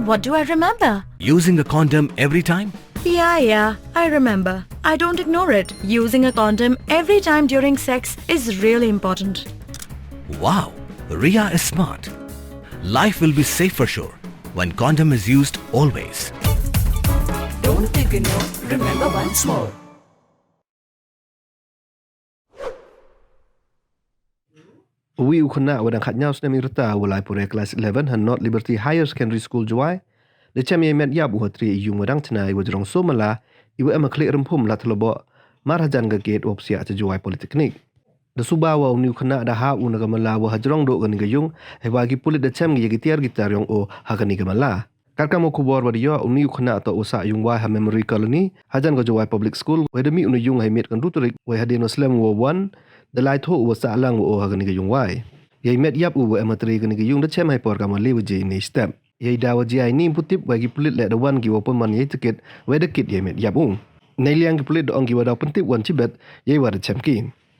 What do I remember? Using a condom every time? Yeah, I remember. I don't ignore it. Using a condom every time during sex is really important. Wow, Ria is smart. Life will be safe for sure when condom is used always. Don't ignore, remember once more. Khynnah wadang khatnya usna Wyrta walai pure kelas 11 han North Liberty Higher Secondary School Jowai. The Chem metyap tri yung wadang tenai najrong somala iwa klik rempum la tlobo marhajan ga gate opsia te Jowai Polytechnic. The suba wa Khynnah da haap nagamala wa najrong do ga yung bagi pulit the Chem gi gitiar gitar yung o hakani gamala. Karka mo kubor wa dia Khynnah to usa yung wa ha memory colony hajan ga Jowai Public School wa demi yung ha met kan ruturik wa hadino slam wa 1 the light ho was alang o hagani yung wai ye metyap u amatri gani yung the Chem por ka mali wji ni step ye dawa ji ai ni putip bagi pulit le the one gi open man ye ticket we the kit ye metyap u nei liang pulit ong gi wa da pentip wan chibet ye wa the Chem ki